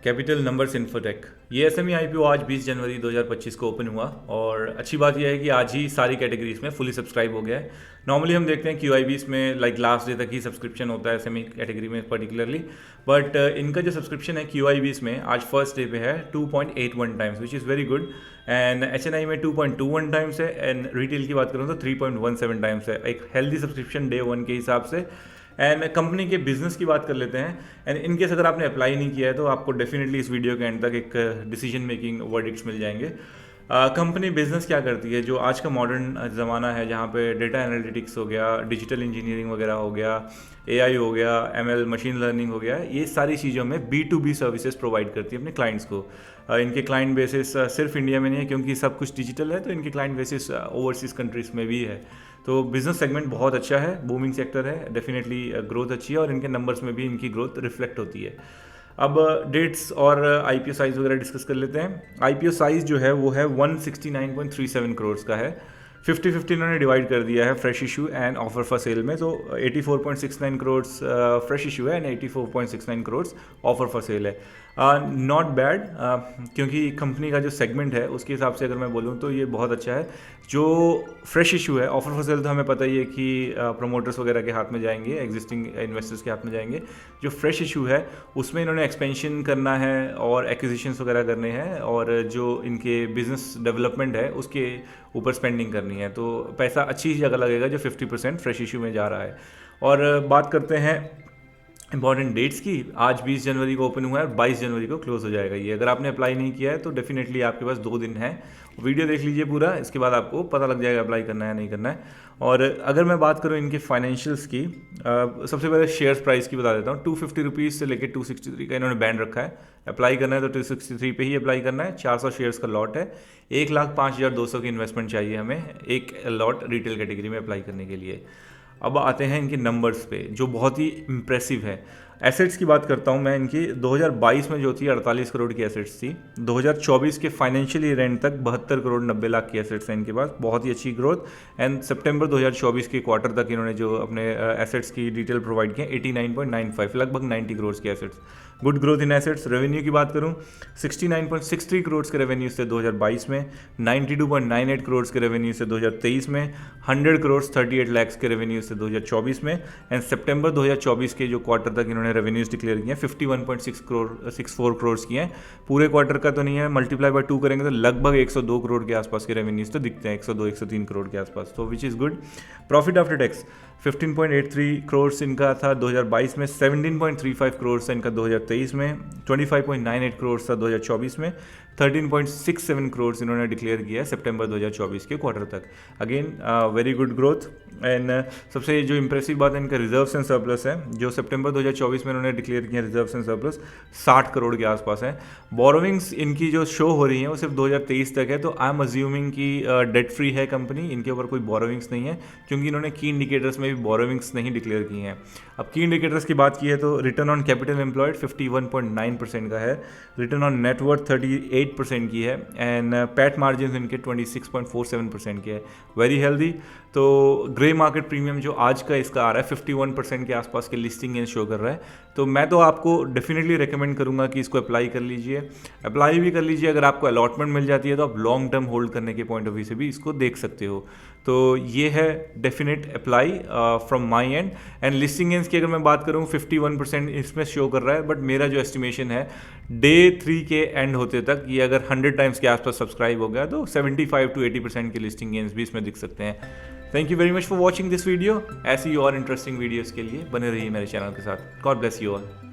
Capital numbers infotech. ये SME IPO आज 20 जनवरी 2025 को ओपन हुआ और अच्छी बात यह है कि आज ही सारी कैटेगरीज में फुली सब्सक्राइब हो गया है। नॉर्मली हम देखते हैं क्यूआईबीस में लाइक लास्ट डे तक ही सब्सक्रिप्शन होता है एसएमई कैटेगरी में पर्टिकुलरली, बट इनका जो सब्सक्रिप्शन है क्यूआईबीस में आज फर्स्ट डे पे है 2.81 times which is very good. And HNI में 2.21 टाइम्स है एंड रिटेल की बात करूँ तो 3.17 टाइम्स है। एक हेल्दी सब्सक्रिप्शन डे वन के हिसाब से। एंड कंपनी के बिजनेस की बात कर लेते हैं। एंड इनकेस अगर आपने अप्लाई नहीं किया है तो आपको डेफिनेटली इस वीडियो के एंड तक एक डिसीजन मेकिंग वर्डिक्ट्स मिल जाएंगे। कंपनी बिजनेस क्या करती है, जो आज का मॉडर्न ज़माना है जहाँ पे डेटा एनालिटिक्स हो गया, डिजिटल इंजीनियरिंग वगैरह हो गया, एआई हो गया, एमएल मशीन लर्निंग हो गया, ये सारी चीज़ों में B2B सर्विसेज प्रोवाइड करती है अपने क्लाइंट्स को। इनके क्लाइंट बेसिस सिर्फ इंडिया में नहीं है क्योंकि सब कुछ डिजिटल है, तो इनके क्लाइंट बेसिस ओवरसीज़ कंट्रीज़ में भी है। तो बिजनेस सेगमेंट बहुत अच्छा है, बूमिंग सेक्टर है, डेफिनेटली ग्रोथ अच्छी है और इनके नंबर्स में भी इनकी ग्रोथ रिफ्लेक्ट होती है। अब डेट्स और आईपीओ साइज़ वगैरह डिस्कस कर लेते हैं। आईपीओ साइज़ जो है वो है 169.37 करोड़ का है। 50-50 इन्होंने डिवाइड कर दिया है fresh issue and offer for sale में। तो 84.69 करोड़ फ्रेश इशू है and 84.69 crore offer for sale है। नॉट बैड, क्योंकि कंपनी का जो सेगमेंट है उसके हिसाब से अगर मैं बोलूँ तो ये बहुत अच्छा है। जो फ्रेश इशू है, ऑफर फॉर सेल तो हमें पता ही है कि प्रमोटर्स वगैरह के हाथ में जाएंगे, एग्जिस्टिंग इन्वेस्टर्स के हाथ में जाएंगे। जो फ्रेश इशू है उसमें इन्होंने एक्सपेंशन करना है और एक्विजिशंस वगैरह करने हैं और जो इनके बिजनेस डेवलपमेंट है उसके ऊपर स्पेंडिंग करनी है। तो पैसा अच्छी जगह लगेगा जो 50% फ्रेश इशू में जा रहा है। और बात करते हैं इंपॉर्टेंट डेट्स की। आज 20 जनवरी को ओपन हुआ है और 22 जनवरी को क्लोज हो जाएगा ये। अगर आपने अप्लाई नहीं किया है तो डेफिनेटली आपके पास 2 दिन है, वीडियो देख लीजिए पूरा, इसके बाद आपको पता लग जाएगा अप्लाई करना है नहीं करना है। और अगर मैं बात करूं इनके फाइनेंशियल्स की, सबसे पहले शेयर्स प्राइस की बता देता हूं। 250 रुपीज़ से लेकर 263 का इन्होंने बैंड रखा है। अप्लाई करना है तो 263 पे ही अप्लाई करना है। 400 शेयर्स का लॉट है। 1,05,200 की इन्वेस्टमेंट चाहिए हमें एक लॉट रिटेल कैटेगरी में अप्लाई करने के लिए। अब आते हैं इनके नंबर्स पे जो बहुत ही इम्प्रेसिव है। एसेट्स की बात करता हूँ मैं इनकी। 2022 में जो थी 48 करोड़ की एसेट्स थी। 2024 के फाइनेंशियल ईयर एंड तक 72 करोड़ 90 लाख की एसेट्स हैं इनके पास, बहुत ही अच्छी ग्रोथ। एंड सितंबर 2024 के क्वार्टर तक इन्होंने जो अपने एसेट्स की डिटेल प्रोवाइड किया 89.95, लगभग 90 करोड़ की assets. Good growth in assets. Revenue की बात करूँ 69.63 करोड़ के रेवेन्यू से 2022 में, 92.98 करोड़ के रेवेन्यू से 2023 में, 100 करोड़ 38 लाख के रेवेन्यू से 2024 में। एंड सितंबर 2024 के जो क्वार्टर तक इन्होंने रेवेन्यूज डिक्लेयर किए हैं 51.64 करोड़ की हैं। पूरे क्वार्टर का तो नहीं है, मल्टीप्लाई बाय 2 करेंगे तो लगभग 102 करोड़ के आसपास के रेवेन्यूज तो दिखते हैं, 102-103 करोड़ के आसपास, तो which is good. Profit after tax 15.83 crore इनका था 2022 में, 17.35 करोड़ था इनका 2023 में, 25.98 करोड़ था 2024 में, 13.67 करोड़ इन्होंने डिक्लेयर किया है सितंबर 2024 के क्वार्टर तक। Again very good growth. And सबसे जो इंप्रेसिव बात है इनका रिजर्व्स एंड सरप्लस है, जो सितंबर 2024 में इन्होंने डिक्लेयर किया रिजर्व्स एंड सरप्लस 60 करोड़ के आसपास है। बोरोविंग्स इनकी जो शो हो रही है वो सिर्फ 2023 तक है, तो आई एम अज्यूमिंग कि डेट फ्री है कंपनी, इनके ऊपर कोई बोरोविंग्स नहीं है क्योंकि इन्होंने की इंडिकेटर्स में भी बोरोविंग्स नहीं डिक्लेयर की हैं। अब की इंडिकेटर्स की बात की है तो रिटर्न ऑन कैपिटल एम्प्लॉयड 51.9% का है, रिटर्न ऑन नेटवर्थ 38% की है एंड पैट मार्जिन इनके 26.47% के है, वेरी हेल्दी। तो ग्रे मार्केट प्रीमियम जो आज का इसका आ रहा है 51% के आसपास के लिस्टिंग शो कर रहा है। तो मैं तो आपको डेफिनेटली रेकमेंड करूंगा कि इसको अप्लाई कर लीजिए, अप्लाई भी कर लीजिए। अगर आपको अलॉटमेंट मिल जाती है तो आप लॉन्ग टर्म होल्ड करने के पॉइंट ऑफ व्यू से भी इसको देख सकते हो। तो ये है definite apply from my end. And listing gains की अगर मैं बात करूँ 51% इसमें शो कर रहा है, बट मेरा जो एस्टिमेशन है डे 3 के एंड होते तक ये अगर 100 टाइम्स के आसपास सब्सक्राइब हो गया तो 75-80% के लिस्टिंग गेंस भी इसमें दिख सकते हैं। Thank you very much for watching this video. ऐसी और इंटरेस्टिंग वीडियोज़ के लिए बने रहिए मेरे चैनल के साथ। God bless you all.